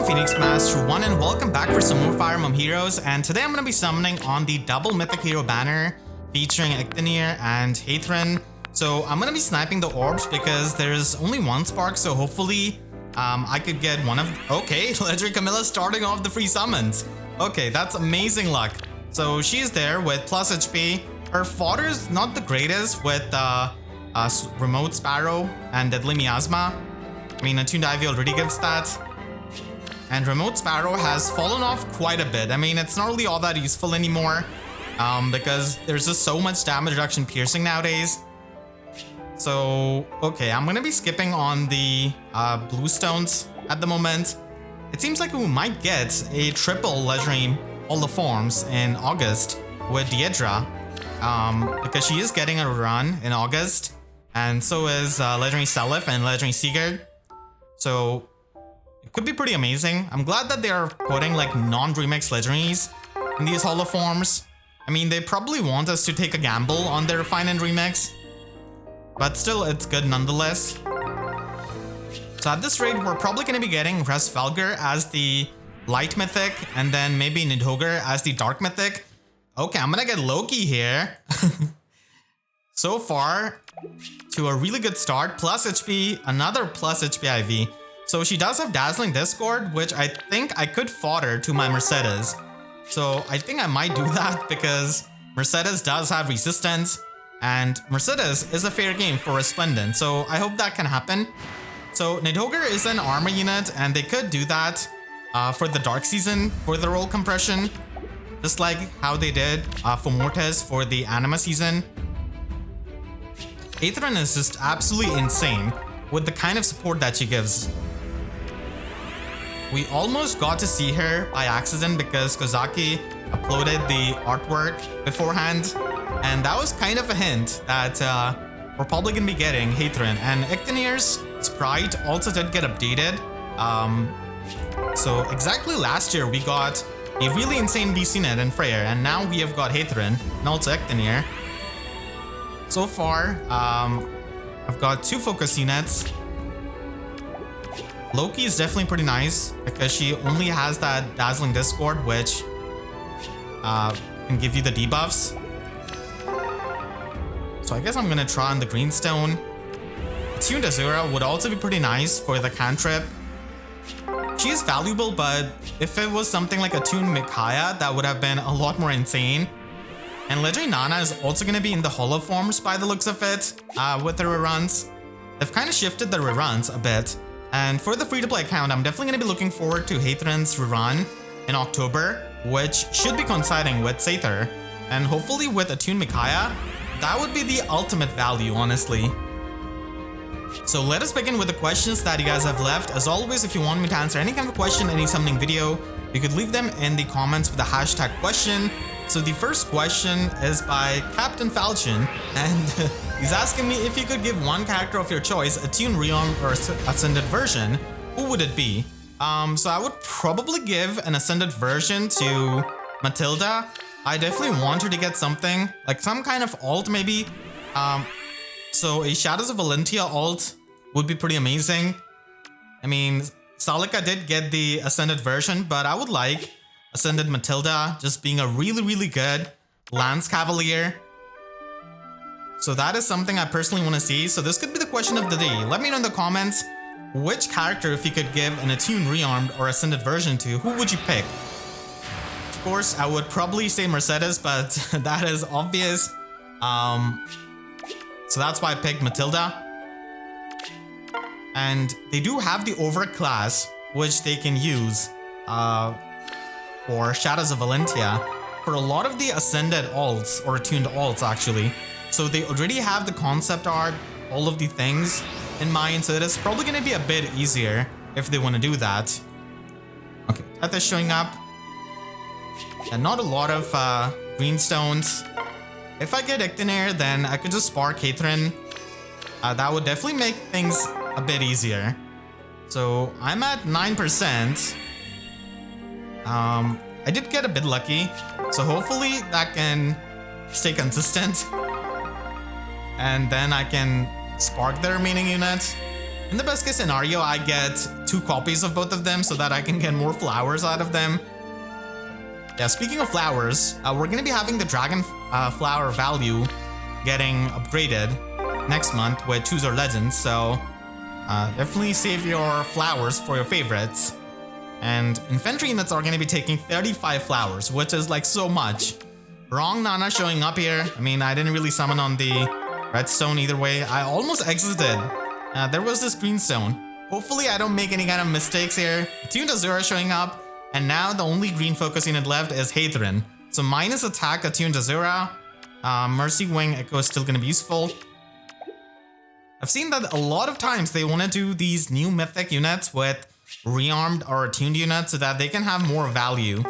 Phoenix Master 1 and welcome back for some more Fire Emblem Heroes, and today I'm going to be summoning on the Double Mythic Hero banner featuring Eikthynir and Heidrun. So I'm going to be sniping the orbs because there's only one spark, so hopefully I could get one of... Okay, Legendary Camilla starting off the free summons. Okay, that's amazing luck. So she's there with plus HP. Her fodder's not the greatest with Remote Sparrow and Deadly Miasma. I mean, Attuned Ivy already gives that. And Remote Sparrow has fallen off quite a bit. I mean, it's not really all that useful anymore because there's just so much damage reduction piercing nowadays. So, okay, I'm going to be skipping on the blue stones at the moment. It seems like we might get a triple Legendary All the Forms in August with Deidra because she is getting a run in August. And so is Legendary Seliph and Legendary Sigurd. So... it could be pretty amazing. I'm glad that they are putting like non-remix legendaries in these holoforms. I mean, they probably want us to take a gamble on their Refine and Remix, but still, it's good nonetheless. So at this rate, we're probably going to be getting Resvelger as the Light Mythic, and then maybe Nidhogger as the Dark Mythic. Okay, I'm going to get Loki here. So far, to a really good start. Plus HP, another plus HP IV. So she does have Dazzling Discord, which I think I could fodder to my Mercedes. So I think I might do that because Mercedes does have resistance and Mercedes is a fair game for Resplendent. So I hope that can happen. So Nidhogger is an armor unit and they could do that for the Dark Season for the roll compression. Just like how they did for Mortis for the Anima Season. Heidrun is just absolutely insane with the kind of support that she gives. We almost got to see her by accident because Kozaki uploaded the artwork beforehand, and that was kind of a hint that we're probably going to be getting Heidrun. And Eikthynir's sprite also did get updated. So exactly last year we got a really insane DC net in Freyr, and now we have got Heidrun and also Eikthynir. So far, I've got 2 focus units. Loki is definitely pretty nice because she only has that Dazzling Discord, which can give you the debuffs. So I guess I'm gonna try on the Greenstone. Attuned Azura would also be pretty nice for the cantrip. She is valuable, but if it was something like Attuned Micaiah, that would have been a lot more insane. And Legendary Nana is also gonna be in the holo forms by the looks of it with the reruns. They've kind of shifted the reruns a bit. And for the free-to-play account, I'm definitely going to be looking forward to Heidrun's rerun in October, which should be coinciding with Sather. And hopefully with Attuned Micaiah, that would be the ultimate value, honestly. So let us begin with the questions that you guys have left. As always, if you want me to answer any kind of question, any summoning video, you could leave them in the comments with the hashtag question. So the first question is by Captain Falchion, and he's asking me if you could give one character of your choice a Tune Realm or Ascended version, who would it be? So I would probably give an Ascended version to Matilda. I definitely want her to get something, like some kind of alt maybe. So a Shadows of Valentia alt would be pretty amazing. I mean, Salika did get the Ascended version, but I would like Ascended Matilda just being a really good Lance Cavalier. So that is something I personally want to see. So this could be the question of the day. Let me know in the comments which character, if you could give an Attuned Rearmed or Ascended version to, who would you pick? Of course, I would probably say Mercedes, but that is obvious. So that's why I picked Matilda. And they do have the Overt class, which they can use for Shadows of Valentia for a lot of the Ascended alts, or Attuned alts actually. So they already have the concept art, all of the things in mind, so it is probably going to be a bit easier if they want to do that. Okay, that is showing up. And not a lot of greenstones. If I get Eikthynir, then I could just spark Heidrun. That would definitely make things a bit easier. So I'm at 9%. I did get a bit lucky, so hopefully that can stay consistent. And then I can spark the remaining unit. In the best case scenario, I get 2 copies of both of them so that I can get more flowers out of them. Yeah, speaking of flowers, we're gonna be having the Dragonflower value getting upgraded next month with Choose Your Legends, so definitely save your flowers for your favorites. And infantry units are gonna be taking 35 flowers, which is like so much. Wrong Nana showing up here. I mean, I didn't really summon on the redstone either way. I almost exited. There was this green stone. Hopefully I don't make any kind of mistakes here. Attuned Azura showing up. And now the only green focus unit left is Heidrun. So minus attack Attuned Azura. Mercy Wing Echo is still going to be useful. I've seen that a lot of times they want to do these new mythic units with rearmed or attuned units so that they can have more value.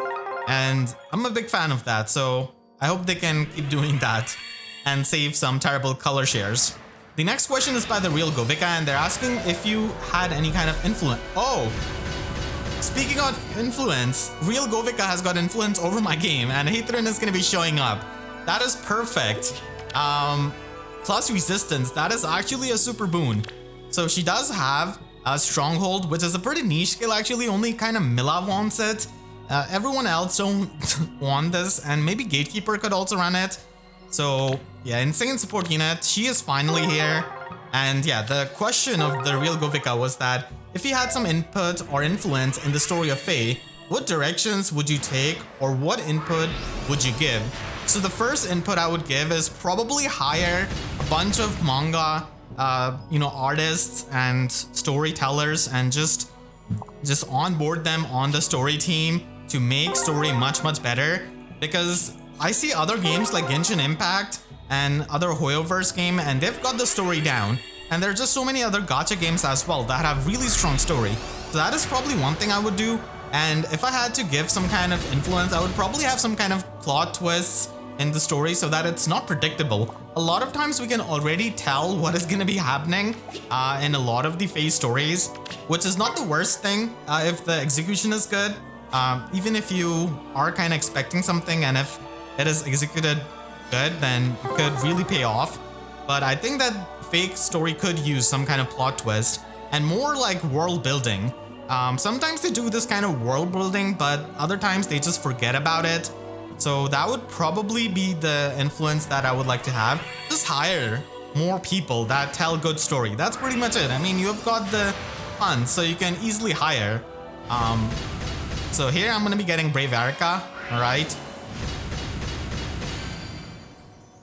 And I'm a big fan of that, so I hope they can keep doing that and save some terrible color shares. The next question is by the Real Govika, and they're asking if you had any kind of influence. Oh! Speaking of influence, Real Govika has got influence over my game, and Heidrun is going to be showing up. That is perfect. Plus resistance, that is actually a super boon. So she does have a Stronghold, which is a pretty niche skill actually, only kind of Mila wants it. Everyone else don't want this, and maybe Gatekeeper could also run it. So yeah, insane support unit, she is finally here. And yeah, the question of the Real Govika was that if you had some input or influence in the story of Fae, what directions would you take or what input would you give? So the first input I would give is probably hire a bunch of manga, artists and storytellers and just onboard them on the story team to make story much better. Because I see other games like Genshin Impact and other Hoyoverse game, and they've got the story down. And there are just so many other gacha games as well that have really strong story. So that is probably one thing I would do. And if I had to give some kind of influence, I would probably have some kind of plot twists in the story so that it's not predictable. A lot of times we can already tell what is going to be happening in a lot of the Fae stories, which is not the worst thing if the execution is good. Even if you are kind of expecting something and if it is executed good, then it could really pay off. But I think that fake story could use some kind of plot twist and more like world building. Sometimes they do this kind of world building, but other times they just forget about it. So that would probably be the influence that I would like to have. Just hire more people that tell good story. That's pretty much it. I mean, you've got the funds, so you can easily hire. So here I'm gonna be getting Brave Erica, alright.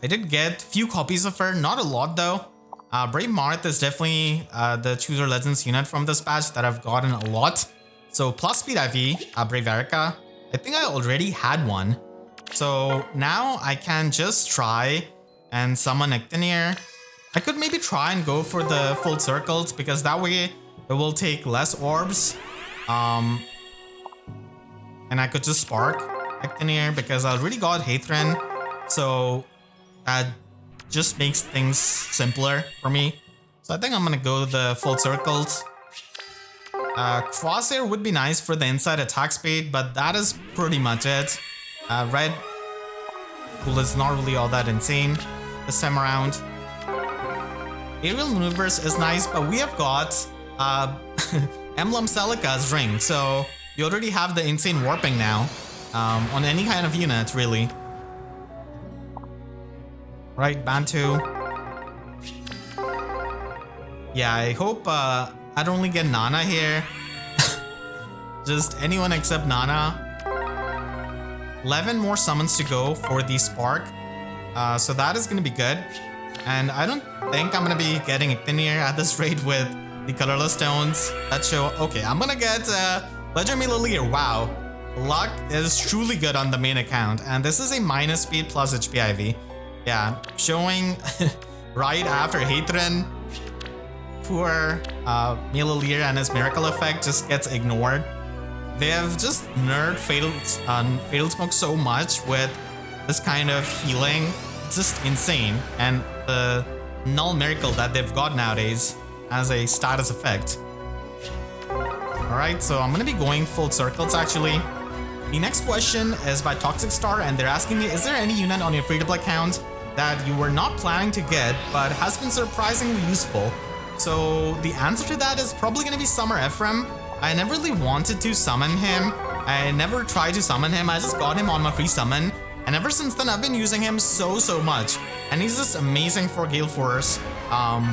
I did get few copies of her, not a lot though. Brave Marth is definitely the Choose Your Legends unit from this patch that I've gotten a lot. So plus speed IV, Brave Erica. I think I already had one. So now I can just try and summon Eikthynir. I could maybe try and go for the full circles because that way it will take less orbs. And I could just spark Eikthynir because I already got Heidrun. So that just makes things simpler for me. So I think I'm gonna go the full circles. Crosshair would be nice for the inside attack speed, but that is pretty much it. Red Pool is not really all that insane this time around. Aerial maneuvers is nice, but we have got Emblem Celica's ring, so you already have the insane warping now on any kind of unit, really. Right, Bantu. Yeah, I hope I don't only get Nana here. Just anyone except Nana. 11 more summons to go for the Spark. So that is going to be good. And I don't think I'm going to be getting Eikthynir at this rate with the colorless stones that show. Okay, I'm going to get Legendary Atelier. Wow. Luck is truly good on the main account. And this is a minus speed plus HP IV. Yeah, showing right after Heidrun. Poor Atelier and his miracle effect just gets ignored. They have just nerfed Fatal Smoke so much with this kind of healing. It's just insane. And the Null Miracle that they've got nowadays as a status effect. Alright, so I'm going to be going full circles actually. The next question is by Toxic Star, and they're asking me, is there any unit on your free-to-play account that you were not planning to get but has been surprisingly useful? So the answer to that is probably gonna be Summer Ephraim. I never really wanted to summon him. I never tried to summon him. I just got him on my free summon. And ever since then, I've been using him so much. And he's just amazing for Gale Force.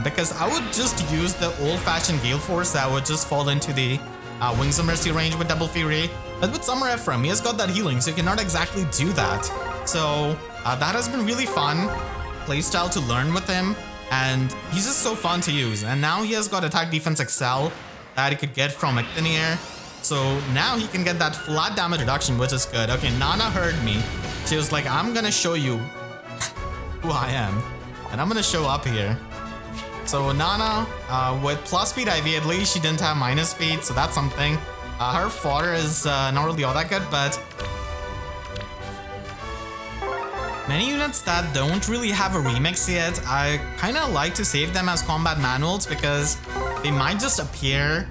Because I would just use the old-fashioned Gale Force that would just fall into the Wings of Mercy range with Double Fury. But with Summer Ephraim, he has got that healing, so you cannot exactly do that. So that has been really fun playstyle to learn with him. And he's just so fun to use. And now he has got Attack Defense Excel that he could get from Eikthynir. So now he can get that flat damage reduction, which is good. Okay, Nana heard me. She was like, I'm gonna show you who I am. And I'm gonna show up here. So Nana, with plus speed IV, at least she didn't have minus speed, so that's something. Her fodder is not really all that good, but many units that don't really have a remix yet, I kind of like to save them as combat manuals because they might just appear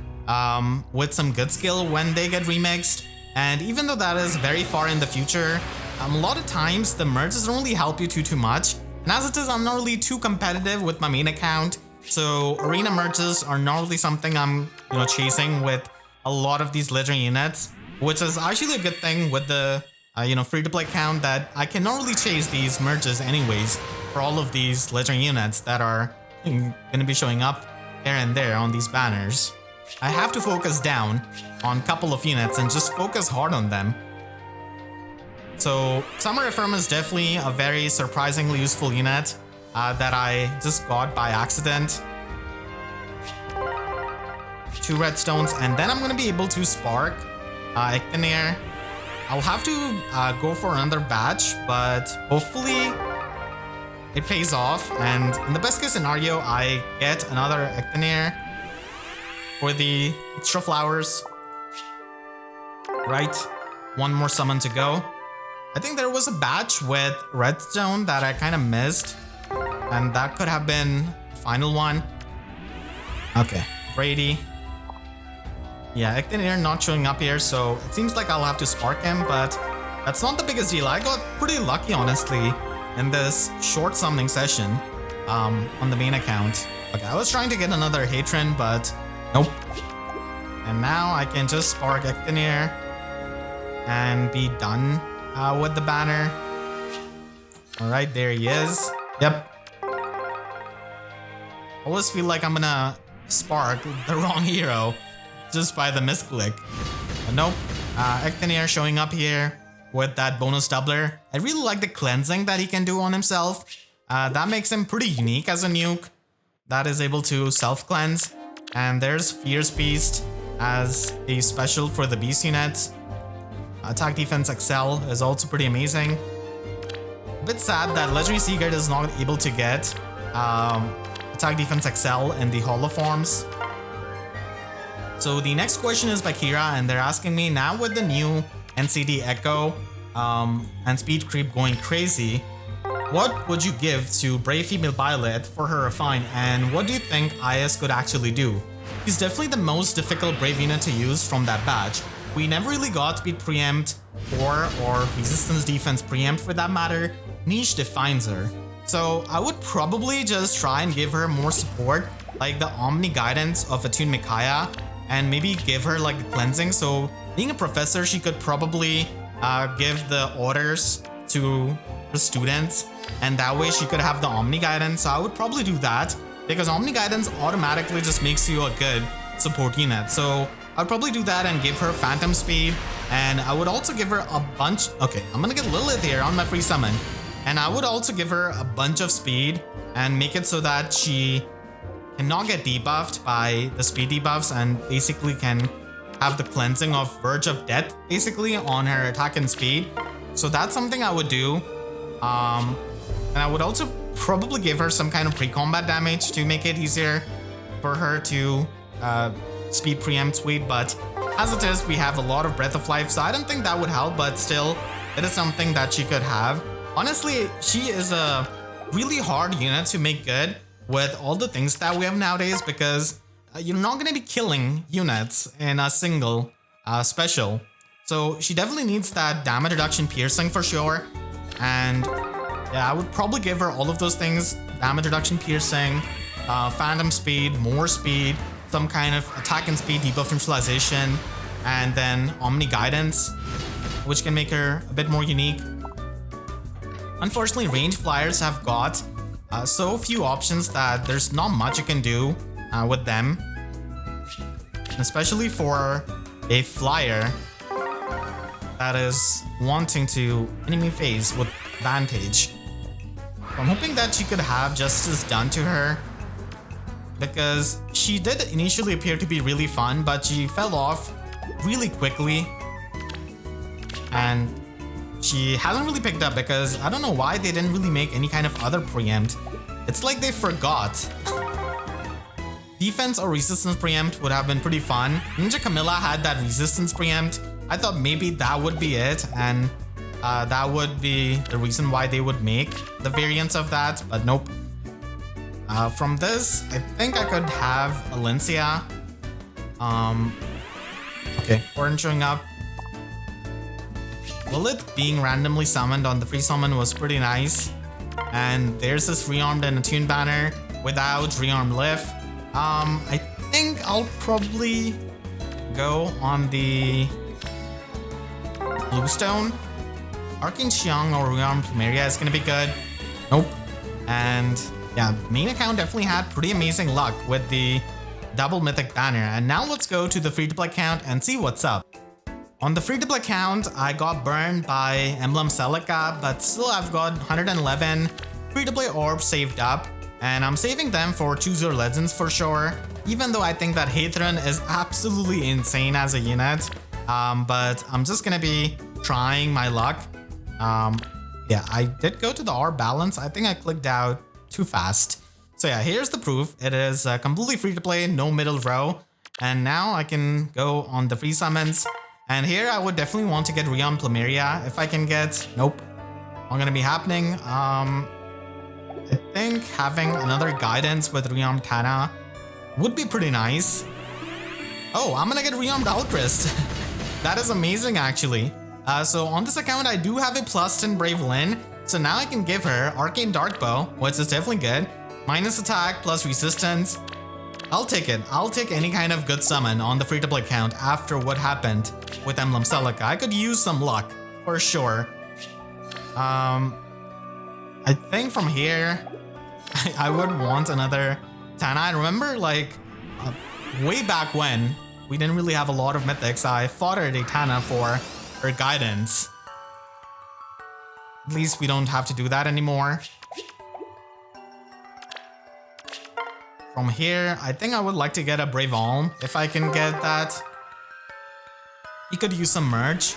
with some good skill when they get remixed. And even though that is very far in the future, a lot of times the merges don't really help you too much. And as it is, I'm not really too competitive with my main account. So arena merges are not really something I'm chasing with a lot of these legendary units, which is actually a good thing with the free-to-play account, that I cannot really chase these merges anyways for all of these legendary units that are going to be showing up here and there on these banners. I have to focus down on a couple of units and just focus hard on them. So Summer Ephraim is definitely a very surprisingly useful unit that I just got by accident. 2 redstones, and then I'm going to be able to spark Eikthynir. I'll have to go for another batch, but hopefully it pays off. And in the best case scenario, I get another Eikthynir for the extra flowers. Right, one more summon to go. I think there was a batch with redstone that I kind of missed, and that could have been the final one. Okay, Brady. Yeah, Eikthynir not showing up here, so it seems like I'll have to spark him, but that's not the biggest deal. I got pretty lucky, honestly, in this short summoning session on the main account. Okay, I was trying to get another Heidrun, but nope. And now I can just spark Eikthynir and be done with the banner. Alright, there he is. Yep. I always feel like I'm gonna spark the wrong hero just by the misclick. But nope. Eikthynir showing up here with that bonus doubler. I really like the cleansing that he can do on himself. That makes him pretty unique as a nuke that is able to self-cleanse. And there's Fierce Beast as a special for the beast units. Attack Defense Excel is also pretty amazing. A bit sad that Legendary Seagate is not able to get Attack Defense Excel in the holo forms. So the next question is by Kira, and they're asking me, now with the new NCD Echo and speed creep going crazy, what would you give to Brave Female Byleth for her refine, and what do you think IS could actually do? He's definitely the most difficult Brave unit to use from that batch. We never really got speed preempt or resistance defense preempt for that matter. Niche defines her. So I would probably just try and give her more support, like the Omni guidance of Attuned Micaiah, and maybe give her like the cleansing. So being a professor, she could probably give the orders to her students, and that way she could have the Omni guidance. So I would probably do that, because Omni guidance automatically just makes you a good support unit. So I'd probably do that and give her phantom speed, and I would also give her a bunch. Okay, I'm gonna get Lilith here on my free summon, and I would also give her a bunch of speed and make it so that she cannot get debuffed by the speed debuffs, and basically can have the cleansing of Verge of Death basically on her attack and speed. So that's something I would do. And I would also probably give her some kind of pre-combat damage to make it easier for her to speed preempt suite, but as it is, we have a lot of Breath of Life, so I don't think that would help, but still, it is something that she could have. Honestly, she is a really hard unit to make good with all the things that we have nowadays, because you're not going to be killing units in a single special. So she definitely needs that damage reduction piercing for sure, and yeah, I would probably give her all of those things: damage reduction piercing, Phantom Speed, more speed, some kind of attack and speed, debuff neutralization, and then Omni Guidance, which can make her a bit more unique. Unfortunately, range flyers have got so few options that there's not much you can do with them. Especially for a flyer that is wanting to enemy phase with advantage. I'm hoping that she could have justice done to her, because she did initially appear to be really fun, but she fell off really quickly. And she hasn't really picked up because I don't know why they didn't really make any kind of other preempt. It's like they forgot. Defense or resistance preempt would have been pretty fun. Ninja Camilla had that resistance preempt. I thought maybe that would be it, and that would be the reason why they would make the variants of that, but nope. From this, I think I could have Alencia. Okay, Orange showing up. Byleth being randomly summoned on the free summon was pretty nice. And there's this rearmed and attuned banner without rearmed lift. I think I'll probably go on the Bluestone. Arcane Xiang or rearmed Plumeria is gonna be good. Nope. And yeah, main account definitely had pretty amazing luck with the Double Mythic banner. And now let's go to the free-to-play account and see what's up. On the free-to-play account, I got burned by Emblem Celica, but still I've got 111 free-to-play orbs saved up, and I'm saving them for Choose Your Legends for sure, even though I think that Heidrun is absolutely insane as a unit. But I'm just gonna be trying my luck. Yeah, I did go to the R balance. I think I clicked out too fast. So yeah, here's the proof. It is completely free-to-play, no middle row. And now I can go on the free summons. And here I would definitely want to get rearmed Plumeria if I can get. Nope, not gonna be happening. I think having another guidance with rearmed Tana would be pretty nice. Oh, I'm gonna get rearmed Alchrist. That is amazing actually. So on this account I do have a +10 Brave Lyn, so now I can give her Arcane Darkbow, which is definitely good. Minus attack plus resistance. I'll take it. I'll take any kind of good summon on the free-to-play account after what happened with Emblem Celica. I could use some luck, for sure. I think from here, I would want another Tana. I remember, like, way back when, we didn't really have a lot of mythics. I foddered a Tana for her guidance. At least we don't have to do that anymore. From here, I think I would like to get a Brave Alm if I can get that. He could use some merge.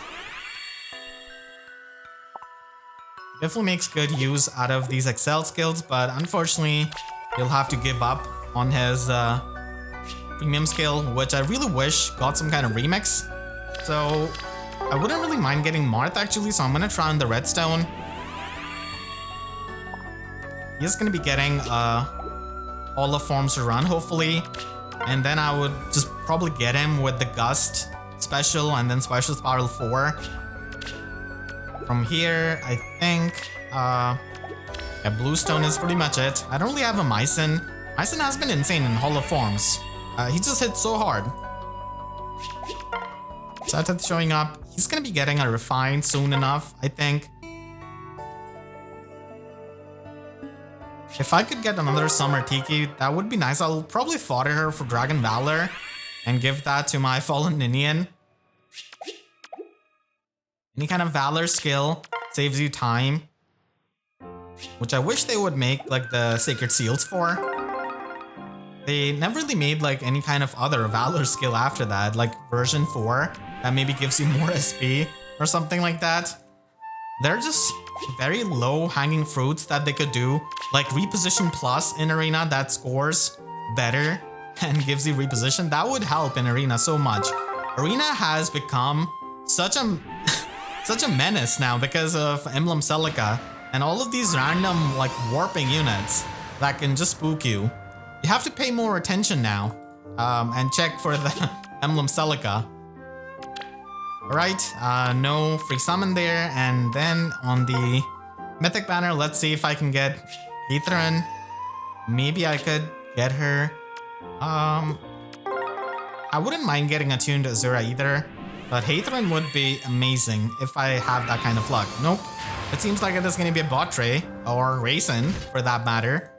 Definitely makes good use out of these Excel skills, but unfortunately, he'll have to give up on his premium skill, which I really wish got some kind of remix. So I wouldn't really mind getting Marth actually, so I'm gonna try on the Redstone. He's gonna be getting all of forms to run, hopefully. And then I would just probably get him with the Gust special and then Special Spiral 4. From here, I think yeah, Bluestone is pretty much it. I don't really have a Mycen. Mycen has been insane in Hall of Forms. He just hit so hard. Satet showing up. He's gonna be getting a Refine soon enough, I think. If I could get another Summer Tiki, that would be nice. I'll probably fodder her for Dragon Valor and give that to my Fallen Ninian. Any kind of Valor skill saves you time, which I wish they would make like the Sacred Seals for. They never really made like any kind of other Valor skill after that, like version 4 that maybe gives you more SP or something like that. They're just very low hanging fruits that they could do, like Reposition Plus in Arena that scores better and gives you reposition. That would help in Arena so much. Arena has become such a such a menace now because of Emblem Celica and all of these random like warping units that can just spook you. You have to pay more attention now and check for the Emblem Celica. Alright, no free summon there, and then on the Mythic banner, let's see if I can get Heidrun. Maybe I could get her. I wouldn't mind getting Attuned Azura either, but Heidrun would be amazing if I have that kind of luck. Nope. It seems like it is going to be a bot tray, or Raisin for that matter.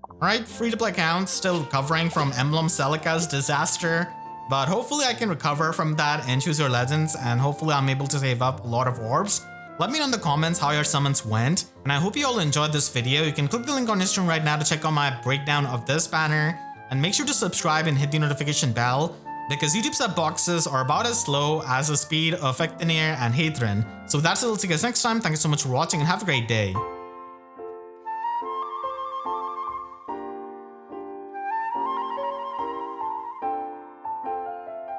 Alright, free-to-play account, still recovering from Emblem Celica's disaster, but hopefully I can recover from that and choose your legends, and hopefully I'm able to save up a lot of orbs. Let me know in the comments how your summons went, and I hope you all enjoyed this video. You can click the link on your screen right now to check out my breakdown of this banner, and make sure to subscribe and hit the notification bell, because YouTube sub boxes are about as slow as the speed of Eikthynir and Heidrun. So that's it, I'll see you guys next time. Thank you so much for watching and have a great day.